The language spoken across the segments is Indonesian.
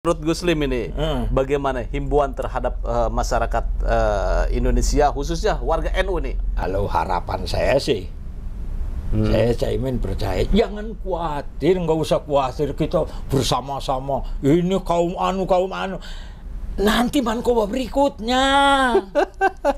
Menurut Guslim ini, bagaimana himbauan terhadap masyarakat Indonesia, khususnya warga NU nih? Kalau harapan saya sih, saya Caimin percaya, jangan khawatir, nggak usah khawatir, kita bersama-sama. Ini kaum anu. Nanti Mankoba berikutnya.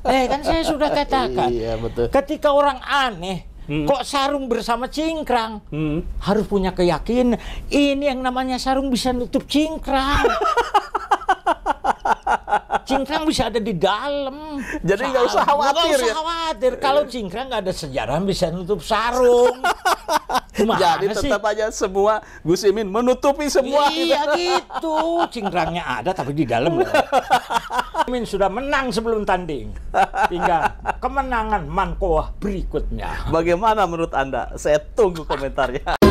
Kan saya sudah katakan, iya, betul. ketika orang aneh, kok sarung bersama cingkrang, harus punya keyakinan ini yang namanya sarung bisa nutup cingkrang. Cingkrang bisa ada di dalam. Jadi nggak usah khawatir. Nggak usah khawatir. Kalau cingkrang nggak ada sejarah bisa nutup sarung. Jadi tetap aja semua Gus Imin menutupi semua. Iya gitu. Cingkrangnya ada tapi di dalam. Imin sudah menang sebelum tanding. Tinggal kemenangan Mankoba berikutnya. Bagaimana menurut Anda? Saya tunggu komentarnya.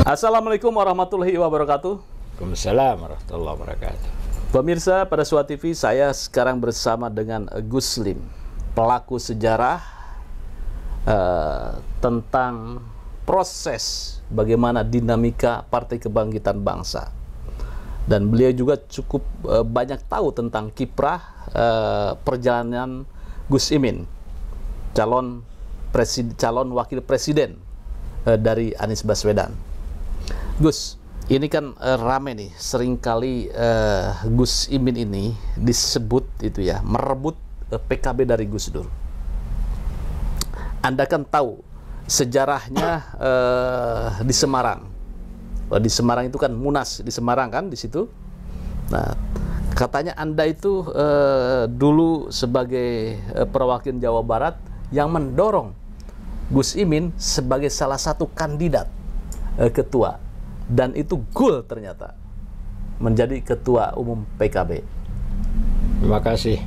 Assalamualaikum warahmatullahi wabarakatuh. Waalaikumsalam warahmatullahi wabarakatuh. Pemirsa, pada Suara TV saya sekarang bersama dengan Guslim, pelaku sejarah tentang proses bagaimana dinamika Partai Kebangkitan Bangsa. Dan beliau juga cukup banyak tahu tentang kiprah perjalanan Gus Imin, calon wakil presiden dari Anies Baswedan. Gus, ini kan rame nih, seringkali Gus Imin ini disebut itu ya, merebut PKB dari Gus Dur. Anda kan tahu sejarahnya di Semarang. Di Semarang itu kan Munas, di Semarang kan di situ. Nah, katanya Anda itu dulu sebagai perwakilan Jawa Barat yang mendorong Gus Imin sebagai salah satu kandidat ketua. Dan itu goal ternyata menjadi ketua umum PKB. Terima kasih.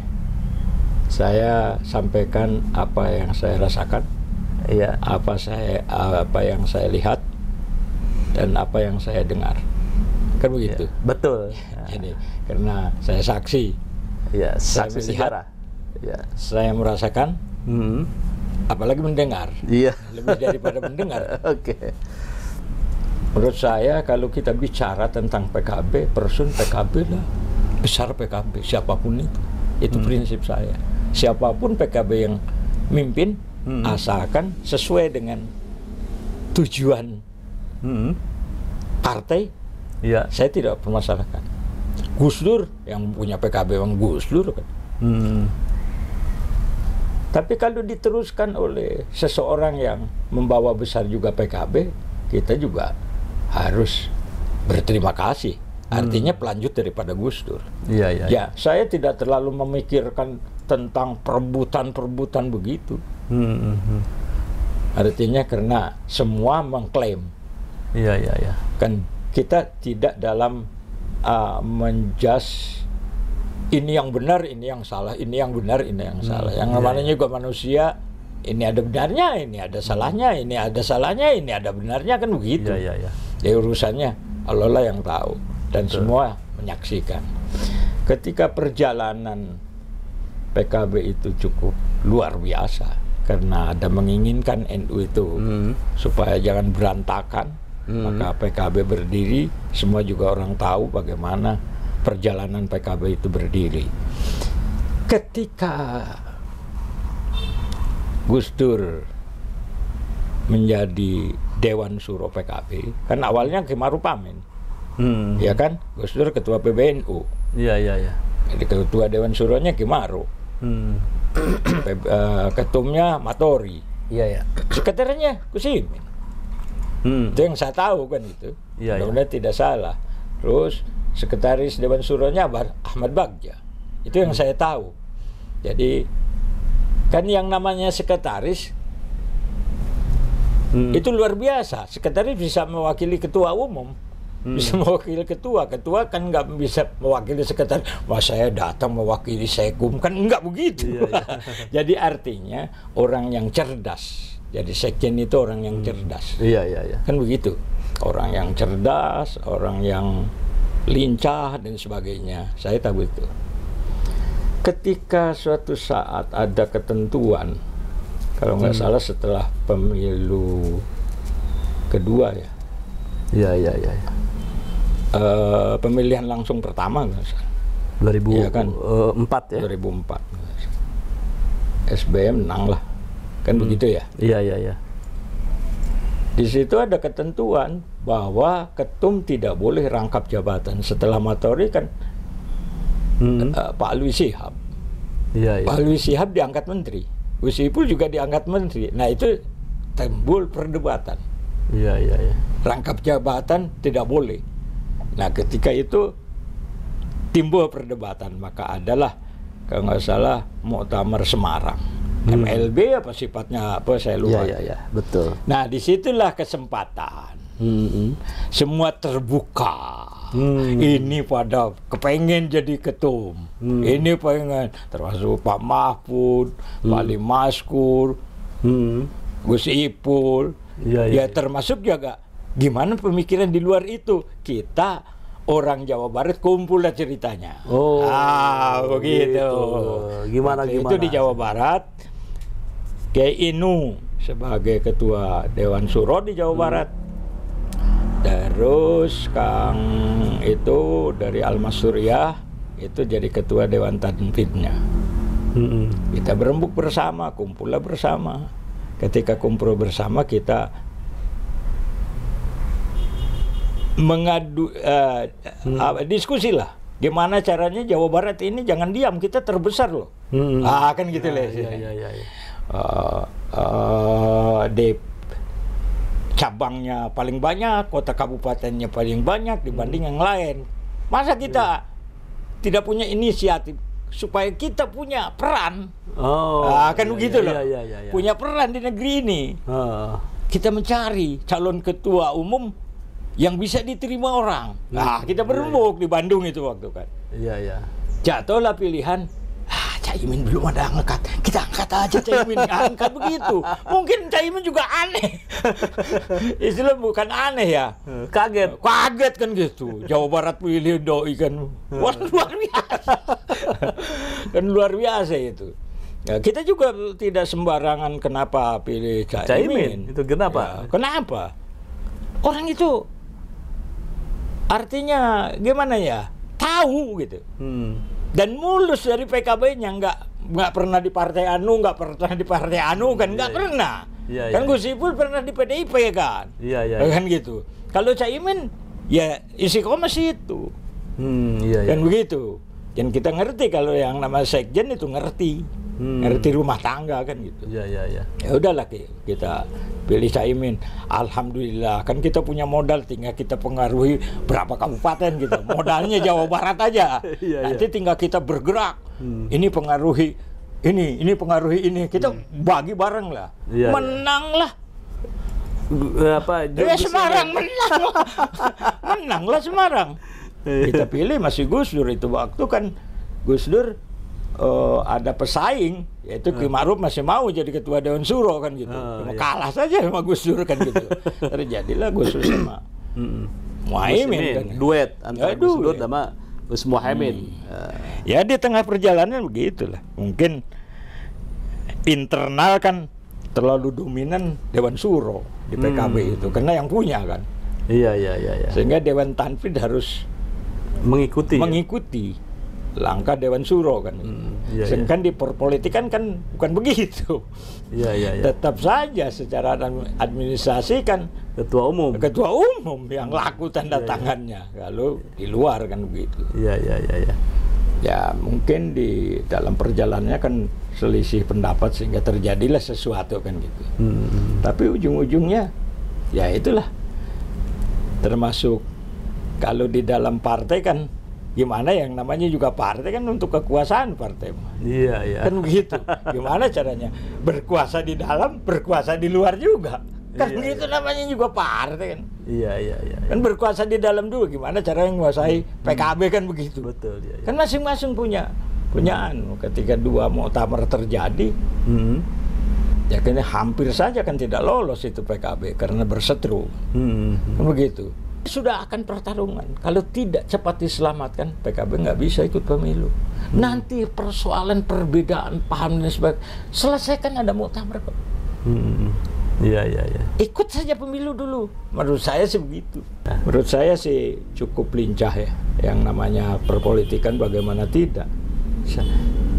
Saya sampaikan apa yang saya rasakan, iya, apa yang saya lihat, dan apa yang saya dengar. Kan begitu. Iya, betul. Jadi karena saya saksi, iya, saksi sejarah, iya, saya merasakan, apalagi mendengar. Iya. Lebih daripada mendengar. Oke. Menurut saya kalau kita bicara tentang PKB, person PKB lah, besar PKB, siapapun itu prinsip saya. Siapapun PKB yang mimpin, asalkan sesuai dengan tujuan partai, iya, saya tidak permasalahkan. Gus Dur yang punya PKB memang Gus Dur kan. Tapi kalau diteruskan oleh seseorang yang membawa besar juga PKB, kita juga harus berterima kasih. Artinya pelanjut daripada Gus Dur. Iya, iya. Ya, saya tidak terlalu memikirkan tentang perebutan begitu. Artinya karena semua mengklaim. Iya, iya, iya. Kan kita tidak dalam menjudge ini yang benar, ini yang salah, ini yang benar, ini yang salah. Yang namanya juga manusia, ini ada benarnya, ini ada salahnya, ini ada salahnya, ini ada benarnya, kan begitu. Iya, iya, iya. Jadi urusannya Allah lah yang tahu dan semua menyaksikan. Ketika perjalanan PKB itu cukup luar biasa karena ada menginginkan NU itu supaya jangan berantakan, maka PKB berdiri. Semua juga orang tahu bagaimana perjalanan PKB itu berdiri. Ketika Gus Dur menjadi Dewan Suro PKB, kan awalnya Ki Ma'ruf Amin, ya kan, Gus Dur ketua PBNU, iya, iya, iya. jadi ketua Dewan Suronya Ki Ma'ruf, ketumnya Matori, Iya, iya. sekretarinya Gus Imin, itu yang saya tahu kan itu, Iya, mudah-mudahan tidak salah. Terus sekretaris Dewan Suronya Ahmad Bagja, itu yang saya tahu. Jadi kan yang namanya sekretaris itu luar biasa. Sekretaris bisa mewakili ketua umum, bisa mewakili ketua. Ketua kan nggak bisa mewakili sekretaris. Wah, saya datang mewakili Sekum, kan nggak begitu. Iya, iya. Jadi artinya orang yang cerdas. Jadi sekjen itu orang yang cerdas. Iya, iya, iya. Kan begitu. Orang yang cerdas, orang yang lincah dan sebagainya. Saya tahu itu. Ketika suatu saat ada ketentuan, kalau nggak salah setelah pemilu kedua ya, Iya. Pemilihan langsung pertama nggak salah. 2004 Iya kan? 4 ya. 2004. SBY menang lah. Kan begitu ya? Iya. Di situ ada ketentuan bahwa ketum tidak boleh rangkap jabatan. Setelah Matori kan Pak Alwi Shihab. Iya. Pak Alwi Shihab diangkat menteri. Gus Ipul juga diangkat menteri. Nah itu timbul perdebatan. Iya. Rangkap jabatan tidak boleh. Nah ketika itu timbul perdebatan, maka adalah kalau nggak salah Muktamar Semarang. MLB apa sifatnya apa saya lupa. Iya, betul. Nah disitulah kesempatan. Semua terbuka. Ini pada kepengen jadi ketum. Ini pengen, termasuk Pak Mahfud, Pak Ali Maskur, Gus Ipul. Ya termasuk juga gimana pemikiran di luar itu. Kita orang Jawa Barat kumpul lah ceritanya. Begitu. Gimana? Itu di Jawa Barat. Kiai Inu sebagai ketua Dewan Suro di Jawa Barat. Terus Kang itu dari Al-Mas Suryah itu jadi ketua Dewan Tanfidnya. Kita berembuk bersama, kumpullah bersama. Ketika kumpul bersama kita diskusi lah. Gimana caranya Jawa Barat ini jangan diam, kita terbesar loh. Kan gitu lah. Di cabangnya paling banyak, kota kabupatennya paling banyak dibanding yang lain. Masa kita tidak punya inisiatif supaya kita punya peran? Kan begitu loh. Punya peran di negeri ini. Kita mencari calon ketua umum yang bisa diterima orang. Kita berembuk di Bandung itu waktu kan. Jatuhlah pilihan. Caimin belum ada angkat, kita angkat aja Caimin, angkat begitu. Mungkin Caimin juga aneh. Istilah bukan aneh ya, kaget kan gitu. Jawa Barat pilih doi kan, wah luar biasa. Kan luar biasa itu. Ya, kita juga tidak sembarangan kenapa pilih Caimin. Itu kenapa? Ya, kenapa? Orang itu artinya gimana ya? Tahu gitu. Dan mulus dari PKB-nya, nggak pernah di partai anu, nggak pernah di partai anu kan, nggak pernah. Kan Gus Ipul pernah di PDIP kan, kan gitu. Kalau Caimin ya isi masih itu, kan begitu. Dan kita ngerti kalau yang nama sekjen itu ngerti rumah tangga kan gitu. Ya udahlah kita pilih Caimin. Alhamdulillah kan kita punya modal, tinggal kita pengaruhi berapa kabupaten gitu. Modalnya Jawa Barat aja. Nanti tinggal kita bergerak. Ini pengaruhi ini pengaruhi ini. Kita bagi bareng lah. Menang lah. Semarang menang. Menanglah Semarang. Kita pilih masih Gus Dur itu waktu kan Gus Dur ada pesaing, yaitu Ki Ma'ruf masih mau jadi ketua Dewan Suro kan gitu. Kalah saja sama Gus Dur kan gitu. Terjadilah Gus Dur sama Muhaimin kan. Duet antara Gus Dur sama Gus Muhaimin. Ya di tengah perjalanan begitulah. Mungkin internal kan terlalu dominan Dewan Suro di PKB itu karena yang punya kan. Iya. Sehingga Dewan Tanfid harus mengikuti langkah Dewan Suro kan. Sedangkan di perpolitikan kan bukan begitu. Tetap saja secara administrasi kan ketua umum yang laku tanda tangannya. Kalau di luar kan begitu. Ya mungkin di dalam perjalanannya kan selisih pendapat sehingga terjadilah sesuatu kan gitu. Tapi ujung-ujungnya ya itulah. Termasuk kalau di dalam partai kan gimana yang namanya juga partai kan untuk kekuasaan partai. Kan begitu. Gimana caranya berkuasa di dalam, berkuasa di luar juga. Kan begitu namanya juga partai kan. Kan berkuasa di dalam dulu, gimana caranya menguasai PKB kan begitu. Betul. Kan masing-masing punya anu. Ketika dua muktamar terjadi, ya kan hampir saja kan tidak lolos itu PKB karena berseteru. Kan begitu. Sudah akan pertarungan. Kalau tidak cepat diselamatkan, PKB nggak bisa ikut pemilu. Nanti persoalan perbedaan paham dan sebagainya selesaikan ada muktamar kok. Iya, iya, iya. Ikut saja pemilu dulu. Menurut saya sih begitu. Menurut saya sih cukup lincah ya. Yang namanya perpolitikan bagaimana tidak.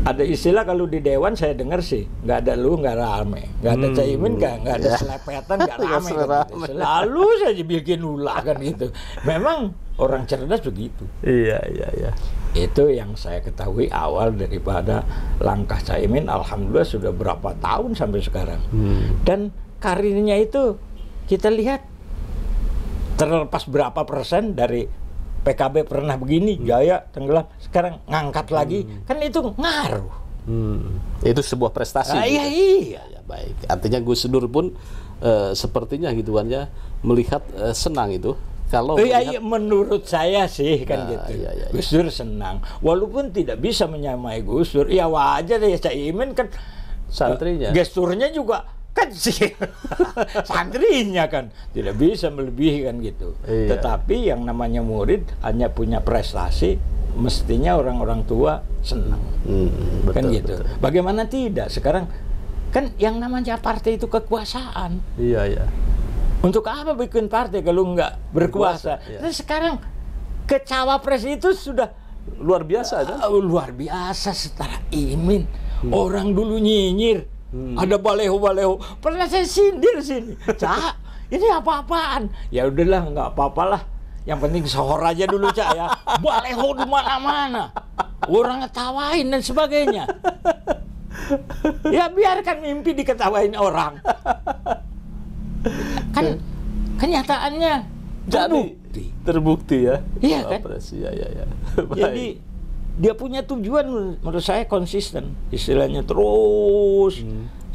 Ada istilah kalau di Dewan saya dengar sih, nggak ada lu nggak rame, nggak ada Caimin nggak ada selepetan nggak rame, kan gitu. Selalu saja bikin ulah kan itu. Memang orang cerdas begitu. Iya, iya, iya. Itu yang saya ketahui awal daripada langkah Caimin. Alhamdulillah sudah berapa tahun sampai sekarang. Dan karirnya itu kita lihat terlepas berapa persen dari PKB pernah begini, jaya, tenggelam, sekarang ngangkat lagi, kan itu ngaruh. Itu sebuah prestasi. Iya, gitu. Ya, baik. Artinya Gus Dur pun sepertinya gitu kan ya, melihat senang itu. Kalau iya, menurut saya sih kan gitu. Iya. Gus Dur senang, walaupun tidak bisa menyamai Gus Dur. Ya wajar ya, Caimin kan santrinya. Gesturnya juga kan sih santrinya kan tidak bisa melebihi kan gitu. Iya. Tetapi yang namanya murid hanya punya prestasi, mestinya orang-orang tua senang. Betul, Kan gitu. betul. Bagaimana tidak? Sekarang kan yang namanya partai itu kekuasaan. Iya, iya. Untuk apa bikin partai kalau nggak berkuasa? Iya. Nah, sekarang ke cawapres itu sudah Luar biasa kan? luar biasa setara Imin. Orang dulu nyinyir. Ada baleho-baleho. Pernah saya sindir sini. Cak, ini apa-apaan? Ya udahlah, nggak apa-apalah. Yang penting sohor aja dulu, Cak ya. Baleho di mana-mana. Orang ngetawain dan sebagainya. Ya biarkan mimpi diketawain orang. Kan kenyataannya terbukti ya. Iya kan? Iya. Jadi dia punya tujuan menurut saya konsisten, istilahnya terus,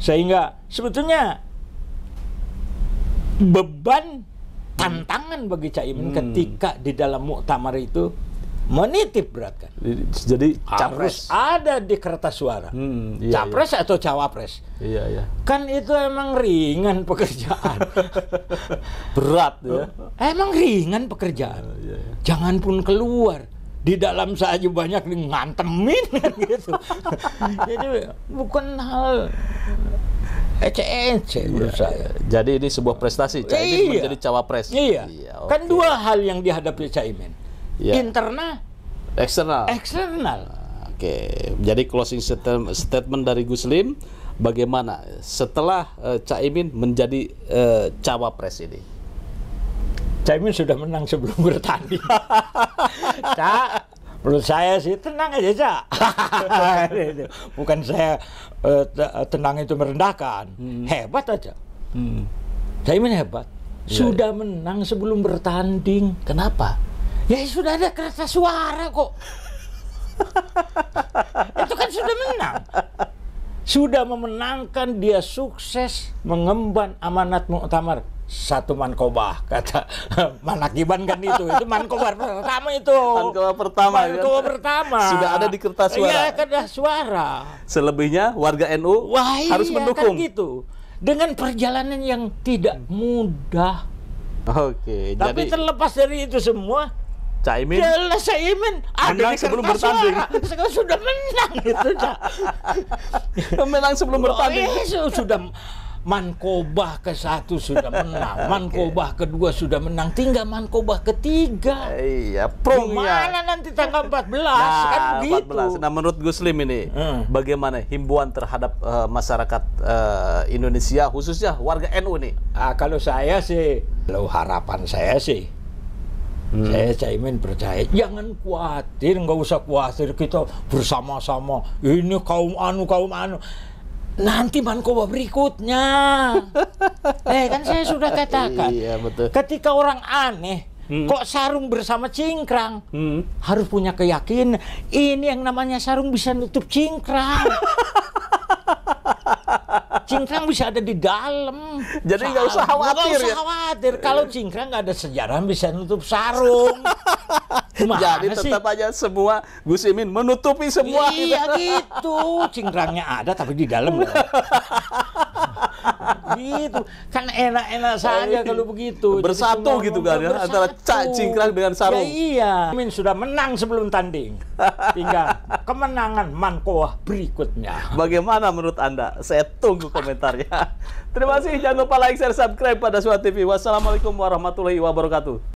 sehingga sebetulnya beban tantangan bagi Caimin ketika di dalam muktamar itu menitip beratkan. Jadi Harus capres ada di kertas suara, iya, capres atau cawapres. Iya. Kan itu emang ringan pekerjaan. Berat ya. Emang ringan pekerjaan. Iya. Jangan pun keluar. Di dalam saja banyak ngantemin kan gitu. Jadi bukan hal ece-ece menurut saya. Jadi ini sebuah prestasi Caimin menjadi cawapres. Iya. Kan oke. dua hal yang dihadapi Caimin. Iya. Internal, Eksternal. eksternal. Jadi closing statement dari Gus Lim, bagaimana setelah Caimin menjadi cawapres ini? Caimin sudah menang sebelum bertanding. Cak, menurut saya sih tenang aja, Cak. Bukan saya tenang itu merendahkan. Hebat aja. Caimin hebat. Sudah menang sebelum bertanding. Kenapa? Ya sudah ada kertas suara kok. Itu kan sudah menang. Sudah memenangkan, dia sukses mengemban amanat muktamar. Satu mankobah, kata Manakiban kan itu mankobah pertama itu. Mankobah pertama. Mankobah pertama. Sudah ada di kertas suara. Iya, kertas suara. Selebihnya warga NU harus mendukung. Kan gitu. Dengan perjalanan yang tidak mudah. Oke, Tapi jadi terlepas dari itu semua, Caimin jelas Caimin menang sebelum bertanding. Sekarang sudah menang itu, Cak. menang sebelum bertanding. Sudah mankobah ke-1 sudah menang, mankobah kedua sudah menang, tinggal mankobah ketiga. Iya, prongnya. Gimana nanti tanggal 14 kan begitu. 14. Nah, menurut Gus Lim ini, bagaimana himbauan terhadap masyarakat Indonesia, khususnya warga NU ini? Kalau saya sih, kalau harapan saya sih, saya Caimin percaya, jangan khawatir, nggak usah khawatir, kita bersama-sama. Ini kaum anu. Nanti mankobah berikutnya. Kan saya sudah katakan. Iya, betul. Ketika orang aneh, kok sarung bersama cingkrang, harus punya keyakinan ini yang namanya sarung bisa nutup cingkrang. Cingkrang bisa ada di dalam. Jadi nggak usah khawatir. Nggak usah khawatir. Kalau cingkrang nggak ada sejarah bisa nutup sarung. Jadi tetap aja semua Gus Imin menutupi semua. Iya gitu. Cingkrangnya ada tapi di dalam. Gitu. Kan enak-enak saja kalau begitu. Jadi Bersatu semua gitu kan ya, antara Cak Cingkrang dengan Sarung. Ya iya. Min sudah menang sebelum tanding. Tinggal kemenangan Mankoah berikutnya. Bagaimana menurut Anda? Saya tunggu komentarnya. Terima kasih, jangan lupa like, share, subscribe pada Suara TV. Wassalamualaikum warahmatullahi wabarakatuh.